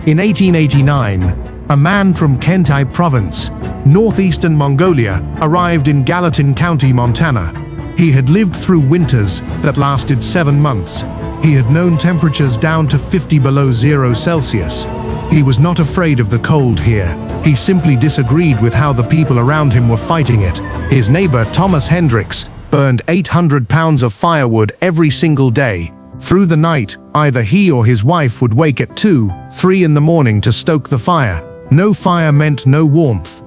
In 1889, a man from Kentai Province, northeastern Mongolia, arrived in Gallatin County, Montana. He had lived through winters that lasted 7 months. He had known temperatures down to 50 below 0 Celsius. He was not afraid of the cold here. He simply disagreed with how the people around him were fighting it. His neighbor, Thomas Hendricks, burned 800 pounds of firewood every single day. Through the night, either he or his wife would wake at 2, 3 in the morning to stoke the fire. No fire meant no warmth.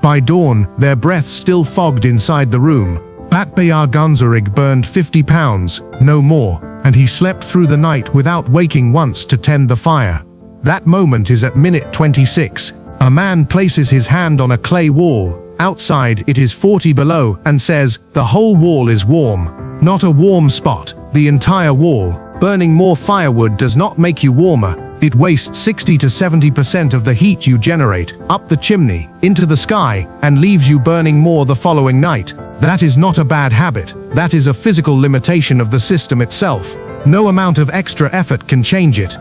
By dawn, their breath still fogged inside the room. Batbayar Ganzorig burned 50 pounds, no more, and he slept through the night without waking once to tend the fire. That moment is at minute 26. A man places his hand on a clay wall. Outside, it is 40 below, and says, "The whole wall is warm." Not a warm spot, the entire wall. Burning more firewood does not make you warmer. It wastes 60 to 70% of the heat you generate, up the chimney, into the sky, and leaves you burning more the following night. That is not a bad habit. That is a physical limitation of the system itself. No amount of extra effort can change it.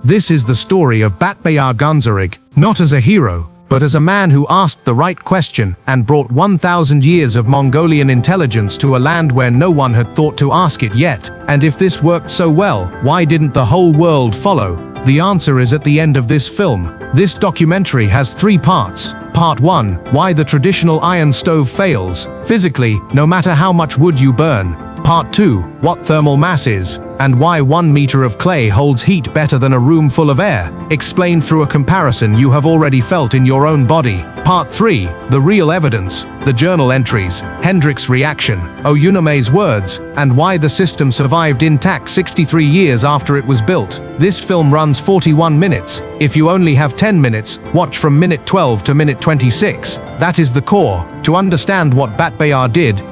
This is the story of Batbayar Ganzorig, not as a hero, but as a man who asked the right question and brought 1,000 years of Mongolian intelligence to a land where no one had thought to ask it yet. And if this worked so well, why didn't the whole world follow? The answer is at the end of this film. This documentary has 3 parts. Part 1, why the traditional iron stove fails, physically, no matter how much wood you burn. Part 2, what thermal mass is, and why 1 meter of clay holds heat better than a room full of air, explained through a comparison you have already felt in your own body. Part 3, the real evidence, the journal entries, Hendricks' reaction, Oyuname's words, and why the system survived intact 63 years after it was built. This film runs 41 minutes. If you only have 10 minutes, watch from minute 12 to minute 26. That is the core. To understand what Batbayar did,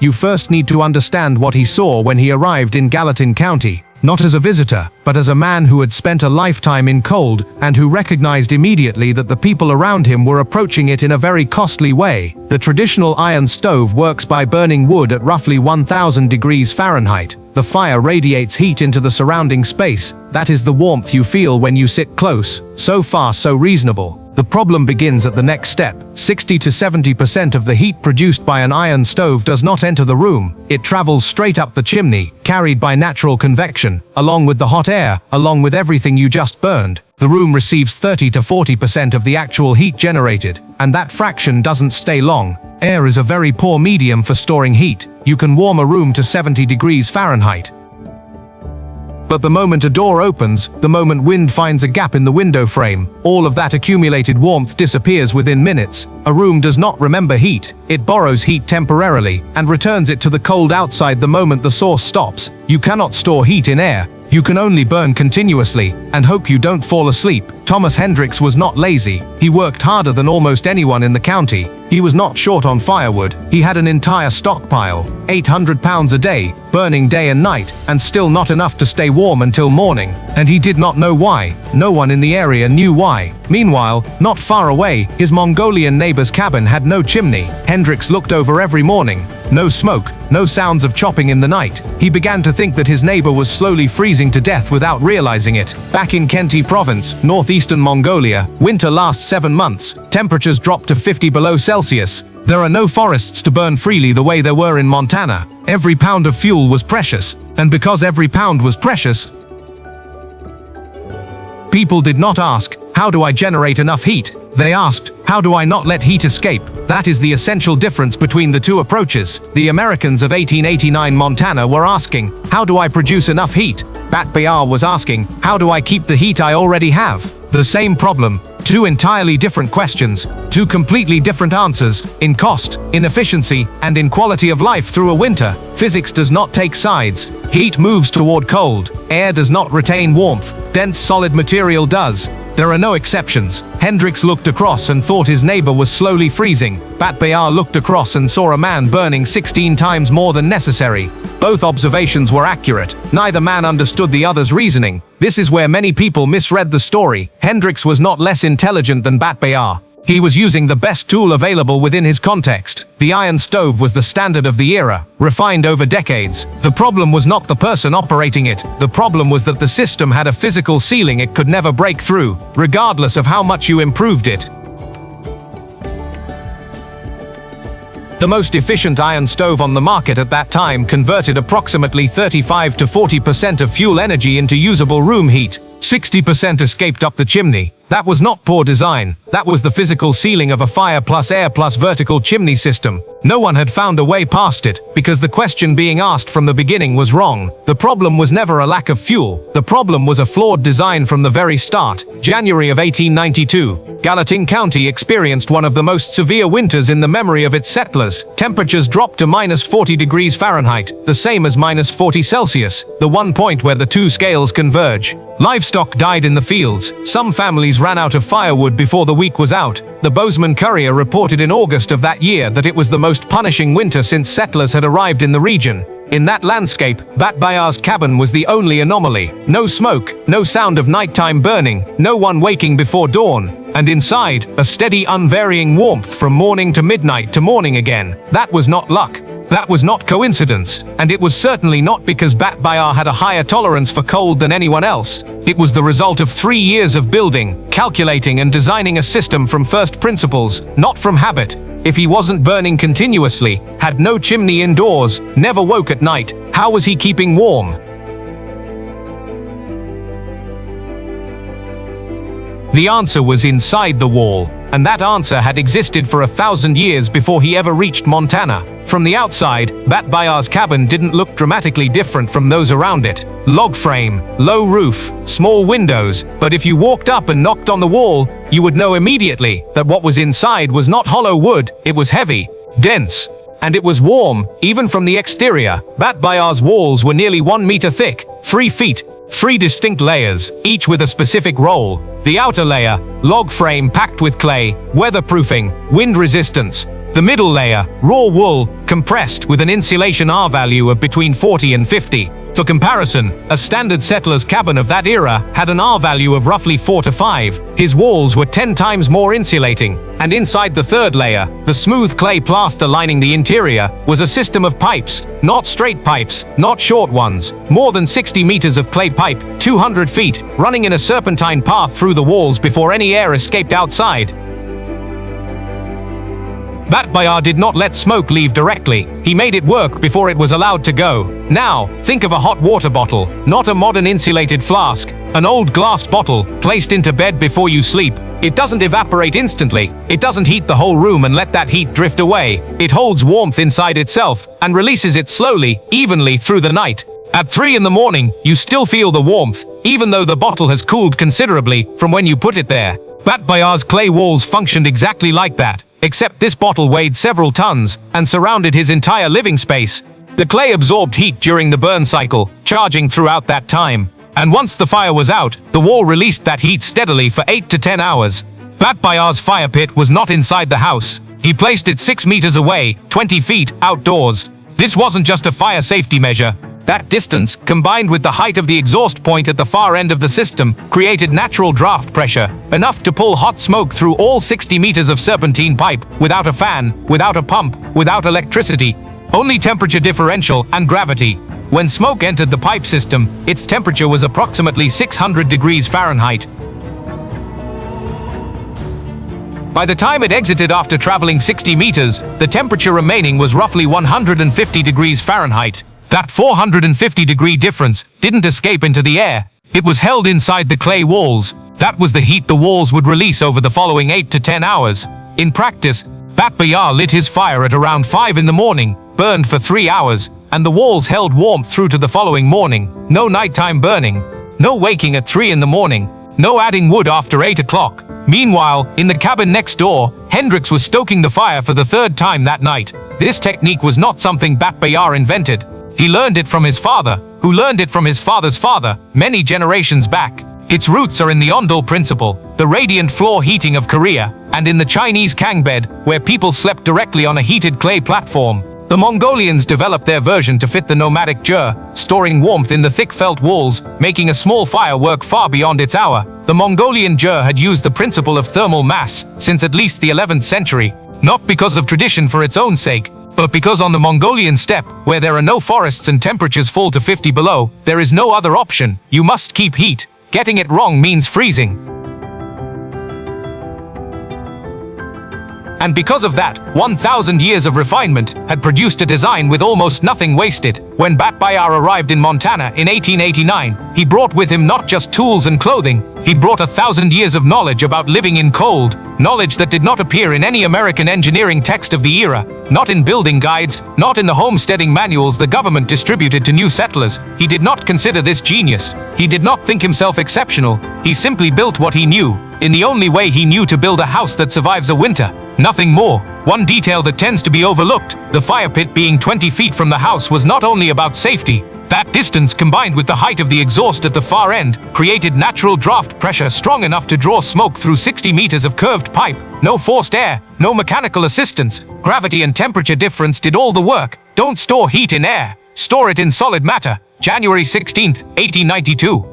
you first need to understand what he saw when he arrived in Gallatin County, not as a visitor, but as a man who had spent a lifetime in cold and who recognized immediately that the people around him were approaching it in a very costly way. The traditional iron stove works by burning wood at roughly 1000 degrees Fahrenheit. The fire radiates heat into the surrounding space. That is the warmth you feel when you sit close. So far, so reasonable. The problem begins at the next step. 60 to 70% of the heat produced by an iron stove does not enter the room. It travels straight up the chimney, carried by natural convection, along with the hot air, along with everything you just burned. The room receives 30 to 40% of the actual heat generated, and that fraction doesn't stay long. Air is a very poor medium for storing heat. You can warm a room to 70 degrees Fahrenheit. But the moment a door opens, the moment wind finds a gap in the window frame, all of that accumulated warmth disappears within minutes. A room does not remember heat. It borrows heat temporarily and returns it to the cold outside the moment the source stops. You cannot store heat in air. You can only burn continuously and hope you don't fall asleep. Thomas Hendricks was not lazy. He worked harder than almost anyone in the county. He was not short on firewood. He had an entire stockpile, 800 pounds a day, burning day and night, and still not enough to stay warm until morning. And he did not know why. No one in the area knew why. Meanwhile, not far away, his Mongolian neighbor's cabin had no chimney. Hendricks looked over every morning. No smoke, no sounds of chopping in the night. He began to think that his neighbor was slowly freezing to death without realizing it. Back in Chimney province, northeastern Mongolia, winter lasts 7 months. Temperatures drop to 50 below Celsius. There are no forests to burn freely the way there were in Montana. Every pound of fuel was precious, and because every pound was precious, people did not ask, how do I generate enough heat? They asked, how do I not let heat escape? That is the essential difference between the two approaches. The Americans of 1889 Montana were asking, how do I produce enough heat? Batbayar was asking, how do I keep the heat I already have? The same problem, 2 entirely different questions, 2 completely different answers, in cost, in efficiency, and in quality of life through a winter. Physics does not take sides. Heat moves toward cold. Air does not retain warmth. Dense solid material does. There are no exceptions. Hendricks looked across and thought his neighbor was slowly freezing. Batbayar looked across and saw a man burning 16 times more than necessary. Both observations were accurate. Neither man understood the other's reasoning. This is where many people misread the story. Hendricks was not less intelligent than Batbayar. He was using the best tool available within his context. The iron stove was the standard of the era, refined over decades. The problem was not the person operating it. The problem was that the system had a physical ceiling it could never break through, regardless of how much you improved it. The most efficient iron stove on the market at that time converted approximately 35 to 40% of fuel energy into usable room heat. 60% escaped up the chimney. That was not poor design. That was the physical ceiling of a fire plus air plus vertical chimney system. No one had found a way past it, because the question being asked from the beginning was wrong. The problem was never a lack of fuel. The problem was a flawed design from the very start. January of 1892. Gallatin County experienced one of the most severe winters in the memory of its settlers. Temperatures dropped to -40 degrees Fahrenheit, the same as -40 Celsius, the one point where the two scales converge. Livestock died in the fields. Some families ran out of firewood before the week was out. The Bozeman Courier reported in August of that year that it was the most punishing winter since settlers had arrived in the region. In that landscape, Batbayar's cabin was the only anomaly. No smoke, no sound of nighttime burning, no one waking before dawn. And inside, a steady, unvarying warmth from morning to midnight to morning again. That was not luck. That was not coincidence, and it was certainly not because Batbayar had a higher tolerance for cold than anyone else. It was the result of 3 years of building, calculating and designing a system from first principles, not from habit. If he wasn't burning continuously, had no chimney indoors, never woke at night, how was he keeping warm? The answer was inside the wall, and that answer had existed for 1,000 years before he ever reached Montana. From the outside, Batbayar's cabin didn't look dramatically different from those around it. Log frame, low roof, small windows, but if you walked up and knocked on the wall, you would know immediately that what was inside was not hollow wood, it was heavy, dense, and it was warm, even from the exterior. Batbayar's walls were nearly 1 meter thick, 3 feet, 3 distinct layers, each with a specific role. The outer layer, log frame packed with clay, weatherproofing, wind resistance. The middle layer, raw wool, compressed with an insulation R value of between 40 and 50. For comparison, a standard settler's cabin of that era had an R value of roughly 4 to 5. His walls were 10 times more insulating. And inside the third layer, the smooth clay plaster lining the interior, was a system of pipes, not straight pipes, not short ones, more than 60 meters of clay pipe, 200 feet, running in a serpentine path through the walls before any air escaped outside. Batbayar did not let smoke leave directly. He made it work before it was allowed to go. Now, think of a hot water bottle, not a modern insulated flask. An old glass bottle, placed into bed before you sleep. It doesn't evaporate instantly. It doesn't heat the whole room and let that heat drift away. It holds warmth inside itself and releases it slowly, evenly through the night. At 3 in the morning, you still feel the warmth, even though the bottle has cooled considerably from when you put it there. Batbayar's clay walls functioned exactly like that, except this bottle weighed several tons and surrounded his entire living space. The clay absorbed heat during the burn cycle, charging throughout that time. And once the fire was out, the wall released that heat steadily for 8 to 10 hours. Batbayar's fire pit was not inside the house. He placed it 6 meters away, 20 feet, outdoors. This wasn't just a fire safety measure. That distance, combined with the height of the exhaust point at the far end of the system, created natural draft pressure, enough to pull hot smoke through all 60 meters of serpentine pipe, without a fan, without a pump, without electricity. Only temperature differential and gravity. When smoke entered the pipe system, its temperature was approximately 600 degrees Fahrenheit. By the time it exited after traveling 60 meters, the temperature remaining was roughly 150 degrees Fahrenheit. That 450-degree difference didn't escape into the air. It was held inside the clay walls. That was the heat the walls would release over the following 8 to 10 hours. In practice, Batbayar lit his fire at around 5 in the morning, burned for 3 hours, and the walls held warmth through to the following morning. No nighttime burning. No waking at 3 in the morning. No adding wood after 8 o'clock. Meanwhile, in the cabin next door, Hendrix was stoking the fire for the 3rd time that night. This technique was not something Batbayar invented. He learned it from his father, who learned it from his father's father, many generations back. Its roots are in the Ondol principle, the radiant floor heating of Korea, and in the Chinese kangbed, where people slept directly on a heated clay platform. The Mongolians developed their version to fit the nomadic jur, storing warmth in the thick felt walls, making a small fire work far beyond its hour. The Mongolian jur had used the principle of thermal mass since at least the 11th century. Not because of tradition for its own sake, but because on the Mongolian steppe, where there are no forests and temperatures fall to 50 below, there is no other option. You must keep heat. Getting it wrong means freezing. And because of that, 1,000 years of refinement had produced a design with almost nothing wasted. When Batbayar arrived in Montana in 1889, he brought with him not just tools and clothing, he brought 1,000 years of knowledge about living in cold, knowledge that did not appear in any American engineering text of the era, not in building guides, not in the homesteading manuals the government distributed to new settlers. He did not consider this genius. He did not think himself exceptional. He simply built what he knew, in the only way he knew to build a house that survives a winter. Nothing more. One detail that tends to be overlooked, the fire pit being 20 feet from the house, was not only about safety. That distance, combined with the height of the exhaust at the far end, created natural draft pressure strong enough to draw smoke through 60 meters of curved pipe. No forced air, no mechanical assistance. Gravity and temperature difference did all the work. Don't store heat in air. Store it in solid matter. January 16, 1892.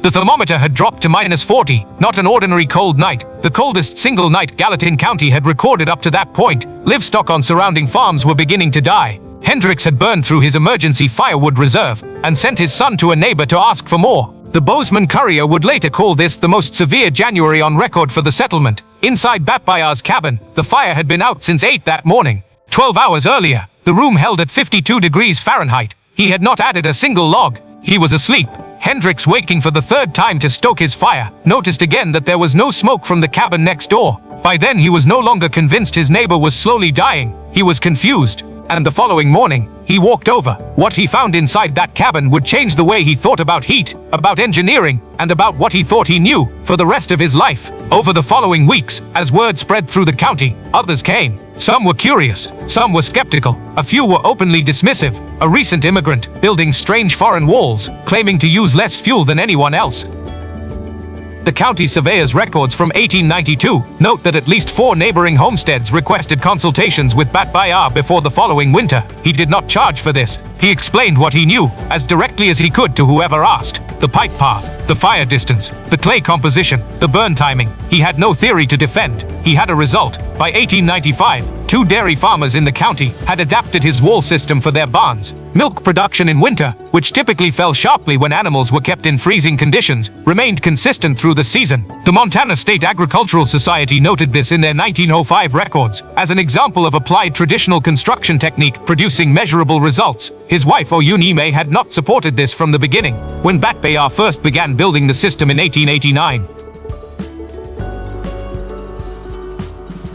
The thermometer had dropped to -40, not an ordinary cold night, the coldest single night Gallatin County had recorded up to that point. Livestock on surrounding farms were beginning to die. Hendricks had burned through his emergency firewood reserve and sent his son to a neighbor to ask for more. The Bozeman Courier would later call this the most severe January on record for the settlement. Inside Batbayar's cabin, the fire had been out since 8 that morning. 12 hours earlier, the room held at 52 degrees Fahrenheit. He had not added a single log. He was asleep. Hendricks, waking for the third time to stoke his fire, noticed again that there was no smoke from the cabin next door. By then he was no longer convinced his neighbor was slowly dying. He was confused. And the following morning, he walked over. What he found inside that cabin would change the way he thought about heat, about engineering, and about what he thought he knew for the rest of his life. Over the following weeks, as word spread through the county, others came. Some were curious, some were skeptical, a few were openly dismissive. A recent immigrant, building strange foreign walls, claiming to use less fuel than anyone else. The county surveyor's records from 1892 note that at least 4 neighboring homesteads requested consultations with Batbayar before the following winter. He did not charge for this. He explained what he knew, as directly as he could to whoever asked. The pipe path, the fire distance, the clay composition, the burn timing. He had no theory to defend. He had a result. By 1895, 2 dairy farmers in the county had adapted his wall system for their barns. Milk production in winter, which typically fell sharply when animals were kept in freezing conditions, remained consistent through the season. The Montana State Agricultural Society noted this in their 1905 records as an example of applied traditional construction technique producing measurable results. His wife Oyunime had not supported this from the beginning. When Batbayar first began building the system in 1889,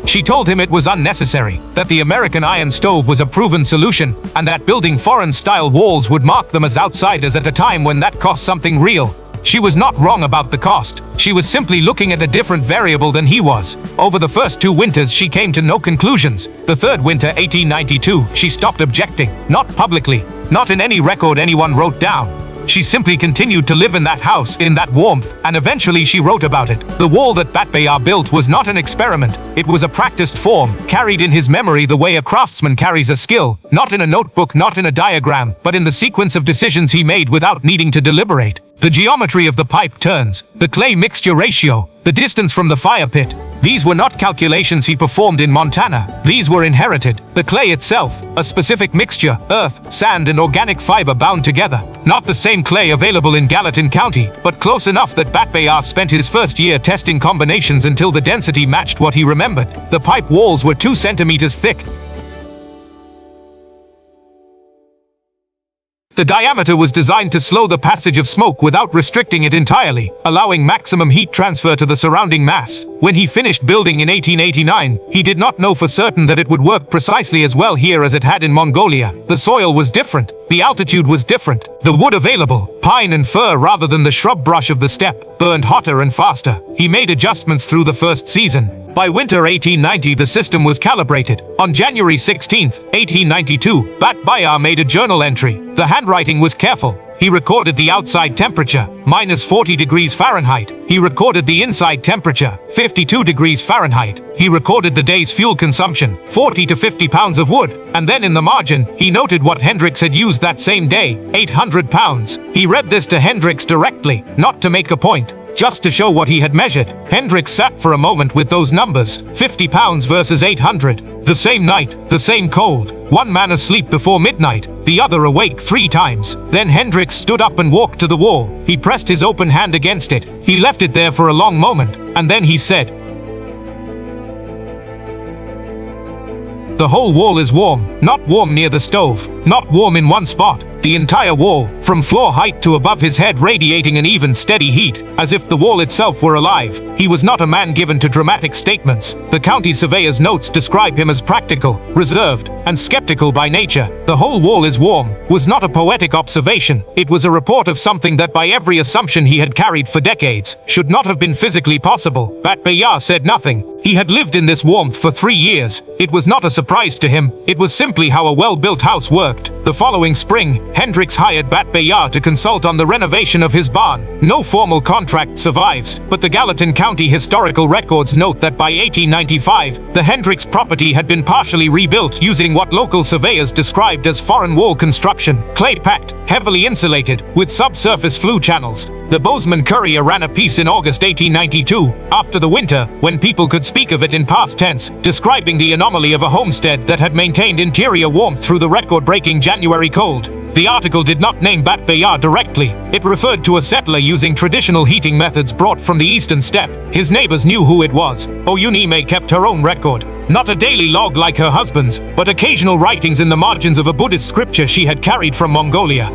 she told him it was unnecessary, that the American iron stove was a proven solution, and that building foreign-style walls would mark them as outsiders at a time when that cost something real. She was not wrong about the cost. She was simply looking at a different variable than he was. Over the first 2 winters she came to no conclusions. The third winter, 1892, she stopped objecting, not publicly, not in any record anyone wrote down. She simply continued to live in that house, in that warmth, and eventually she wrote about it. The wall that Batbayar built was not an experiment. It was a practiced form, carried in his memory the way a craftsman carries a skill, not in a notebook, not in a diagram, but in the sequence of decisions he made without needing to deliberate. The geometry of the pipe turns, the clay mixture ratio, the distance from the fire pit. These were not calculations he performed in Montana. These were inherited. The clay itself, a specific mixture, earth, sand and organic fiber bound together. Not the same clay available in Gallatin County, but close enough that Batbayar spent his first year testing combinations until the density matched what he remembered. The pipe walls were 2 centimeters thick. The diameter was designed to slow the passage of smoke without restricting it entirely, allowing maximum heat transfer to the surrounding mass. When he finished building in 1889, he did not know for certain that it would work precisely as well here as it had in Mongolia. The soil was different. The altitude was different. The wood available, pine and fir rather than the shrub brush of the steppe, burned hotter and faster. He made adjustments through the first season. By winter 1890, the system was calibrated. On January 16, 1892, Batbayar made a journal entry. The handwriting was careful. He recorded the outside temperature, -40 degrees Fahrenheit, He recorded the inside temperature, 52 degrees Fahrenheit. He recorded the day's fuel consumption, 40 to 50 pounds of wood. And then in the margin, he noted what Hendricks had used that same day, 800 pounds. He read this to Hendricks directly, not to make a point, just to show what he had measured. Hendricks sat for a moment with those numbers, 50 pounds versus 800. The same night, the same cold. One man asleep before midnight, the other awake 3 times. Then Hendricks stood up and walked to the wall. He pressed his open hand against it. He left it there for a long moment, and then he said, "The whole wall is warm, not warm near the stove, not warm in one spot. The entire wall, from floor height to above his head, radiating an even steady heat, as if the wall itself were alive." He was not a man given to dramatic statements. The county surveyor's notes describe him as practical, reserved, and skeptical by nature. "The whole wall is warm" was not a poetic observation. It was a report of something that by every assumption he had carried for decades, should not have been physically possible. Batbayar said nothing. He had lived in this warmth for 3 years. It was not a surprise to him. It was simply how a well-built house worked. The following spring, Hendricks hired Batbayar to consult on the renovation of his barn. No formal contract survives, but the Gallatin County historical records note that by 1895, the Hendricks property had been partially rebuilt using what local surveyors described as foreign wall construction, clay-packed, heavily insulated, with subsurface flue channels. The Bozeman Courier ran a piece in August 1892, after the winter, when people could speak of it in past tense, describing the anomaly of a homestead that had maintained interior warmth through the record-breaking January cold. The article did not name Batbayar directly. It referred to a settler using traditional heating methods brought from the eastern steppe. His neighbors knew who it was. Oyunime kept her own record. Not a daily log like her husband's, but occasional writings in the margins of a Buddhist scripture she had carried from Mongolia.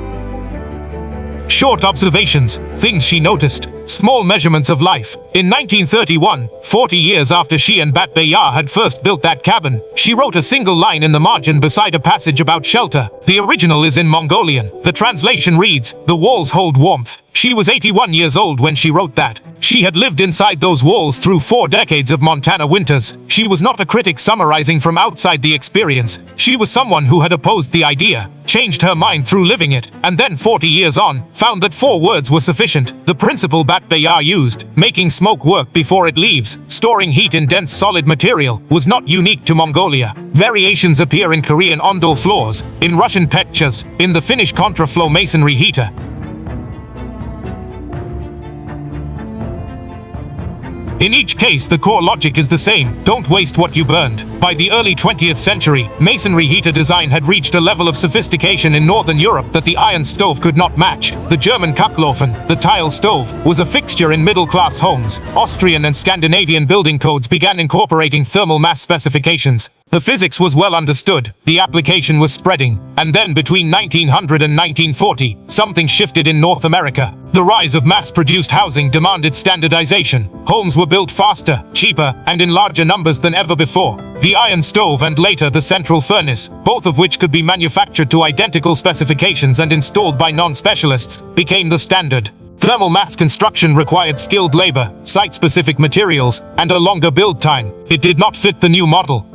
Short observations, things she noticed, small measurements of life. In 1931, 40 years after she and Batbayar had first built that cabin, she wrote a single line in the margin beside a passage about shelter. The original is in Mongolian. The translation reads, "The walls hold warmth." She was 81 years old when she wrote that. She had lived inside those walls through 4 decades of Montana winters. She was not a critic summarizing from outside the experience. She was someone who had opposed the idea, changed her mind through living it, and then 40 years on, found that 4 words were sufficient. The principle Batbayar used, making smoke work before it leaves, storing heat in dense solid material, was not unique to Mongolia. Variations appear in Korean ondol floors, in Russian petchas, in the Finnish contraflow masonry heater. In each case, the core logic is the same: don't waste what you burned. By the early 20th century, masonry heater design had reached a level of sophistication in Northern Europe that the iron stove could not match. The German Kachlöfen, the tile stove, was a fixture in middle-class homes. Austrian and Scandinavian building codes began incorporating thermal mass specifications. The physics was well understood, the application was spreading, and then between 1900 and 1940, something shifted in North America. The rise of mass-produced housing demanded standardization. Homes were built faster, cheaper, and in larger numbers than ever before. The iron stove and later the central furnace, both of which could be manufactured to identical specifications and installed by non-specialists, became the standard. Thermal mass construction required skilled labor, site-specific materials, and a longer build time. It did not fit the new model.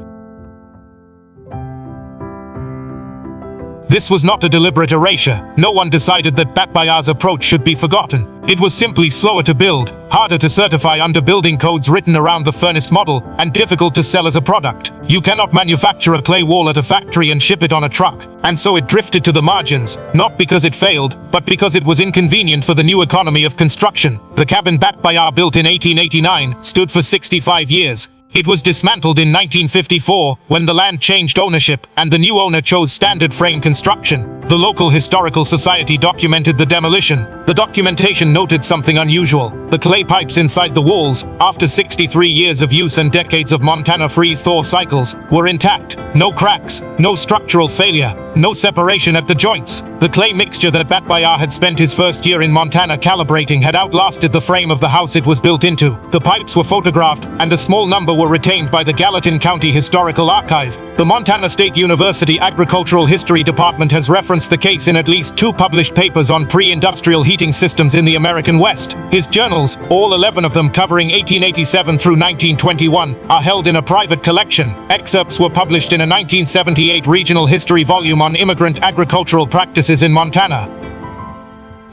This was not a deliberate erasure. No one decided that Batbayar's approach should be forgotten. It was simply slower to build, harder to certify under building codes written around the furnace model, and difficult to sell as a product. You cannot manufacture a clay wall at a factory and ship it on a truck. And so it drifted to the margins, not because it failed, but because it was inconvenient for the new economy of construction. The cabin Batbayar built in 1889 stood for 65 years. It was dismantled in 1954 when the land changed ownership and the new owner chose standard frame construction. The local historical society documented the demolition. The documentation noted something unusual. The clay pipes inside the walls, after 63 years of use and decades of Montana freeze-thaw cycles, were intact. No cracks, no structural failure, no separation at the joints. The clay mixture that Batbayar had spent his first year in Montana calibrating had outlasted the frame of the house it was built into. The pipes were photographed, and a small number were retained by the Gallatin County Historical Archive. The Montana State University Agricultural History Department has referenced the case in at least 2 published papers on pre-industrial heating systems in the American West. His journals, all 11 of them covering 1887 through 1921, are held in a private collection. Excerpts were published in a 1978 regional history volume on immigrant agricultural practices in Montana.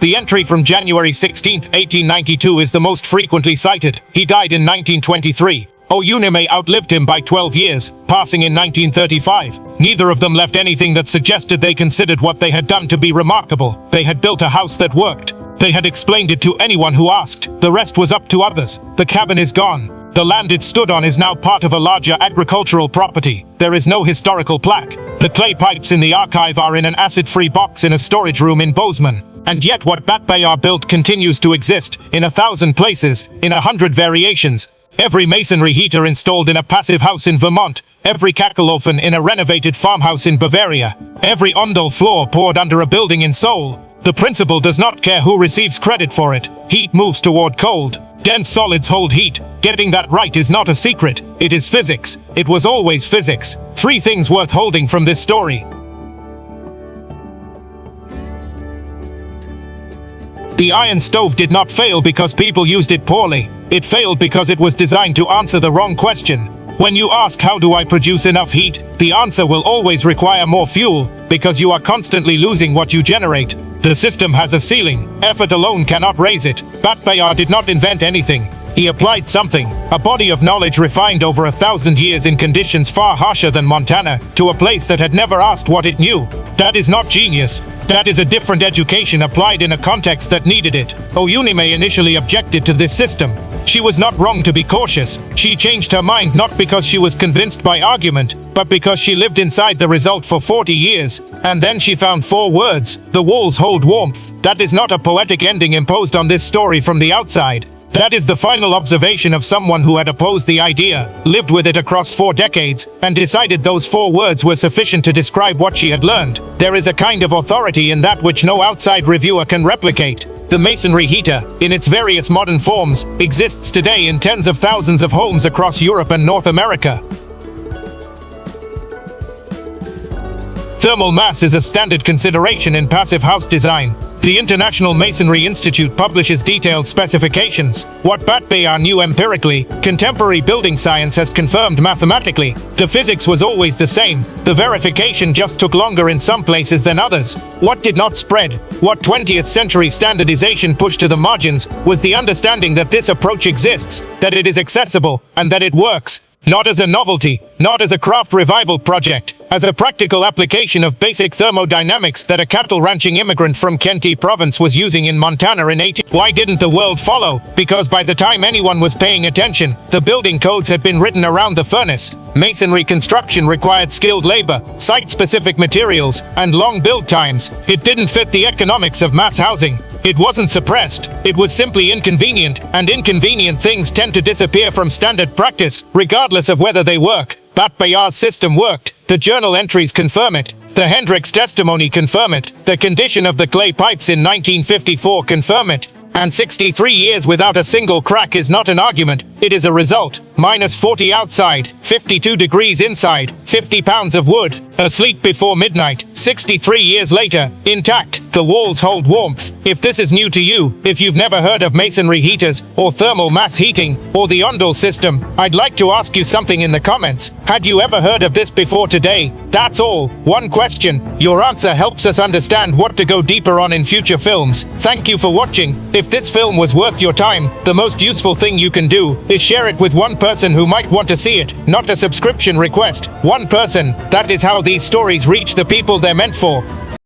The entry from January 16, 1892 is the most frequently cited. He died in 1923. Outsmarted outlived him by 12 years, passing in 1935. Neither of them left anything that suggested they considered what they had done to be remarkable. They had built a house that worked. They had explained it to anyone who asked. The rest was up to others. The cabin is gone. The land it stood on is now part of a larger agricultural property. There is no historical plaque. The clay pipes in the archive are in an acid-free box in a storage room in Bozeman. And yet what Batbayar built continues to exist, in 1,000 places, in 100 variations. Every masonry heater installed in a passive house in Vermont, every kachelofen in a renovated farmhouse in Bavaria, every ondel floor poured under a building in Seoul. The principle does not care who receives credit for it. Heat moves toward cold. Dense solids hold heat. Getting that right is not a secret. It is physics. It was always physics. 3 things worth holding from this story. The iron stove did not fail because people used it poorly. It failed because it was designed to answer the wrong question. When you ask how do I produce enough heat, the answer will always require more fuel, because you are constantly losing what you generate. The system has a ceiling. Effort alone cannot raise it. Batbayar did not invent anything. He applied something, a body of knowledge refined over 1,000 years in conditions far harsher than Montana, to a place that had never asked what it knew. That is not genius. That is a different education applied in a context that needed it. Outsmarted initially objected to this system. She was not wrong to be cautious. She changed her mind not because she was convinced by argument, but because she lived inside the result for 40 years. And then she found 4 words: the walls hold warmth. That is not a poetic ending imposed on this story from the outside. That is the final observation of someone who had opposed the idea, lived with it across 4 decades, and decided those 4 words were sufficient to describe what she had learned. There is a kind of authority in that which no outside reviewer can replicate. The masonry heater, in its various modern forms, exists today in tens of thousands of homes across Europe and North America. Thermal mass is a standard consideration in passive house design. The International Masonry Institute publishes detailed specifications. What Batbayar knew empirically, contemporary building science has confirmed mathematically. The physics was always the same. The verification just took longer in some places than others. What did not spread, what 20th century standardization pushed to the margins, was the understanding that this approach exists, that it is accessible, and that it works. Not as a novelty, not as a craft revival project, as a practical application of basic thermodynamics that a cattle ranching immigrant from Chimney province was using in Montana in 18. Why didn't the world follow? Because by the time anyone was paying attention, the building codes had been written around the furnace. Masonry construction required skilled labor, site-specific materials, and long build times. It didn't fit the economics of mass housing. It wasn't suppressed. It was simply inconvenient, and inconvenient things tend to disappear from standard practice, regardless of whether they work. Batbayar's system worked. The journal entries confirm it. The Hendricks testimony confirm it. The condition of the clay pipes in 1954 confirm it. And 63 years without a single crack is not an argument, it is a result. -40 outside, 52 degrees inside, 50 pounds of wood, asleep before midnight, 63 years later, intact. The walls hold warmth. If this is new to you, if you've never heard of masonry heaters, or thermal mass heating, or the ondel system, I'd like to ask you something in the comments. Had you ever heard of this before today? That's all. One question. Your answer helps us understand what to go deeper on in future films. Thank you for watching. If this film was worth your time, the most useful thing you can do is share it with one person who might want to see it, not a subscription request. One person. That is how these stories reach the people they're meant for.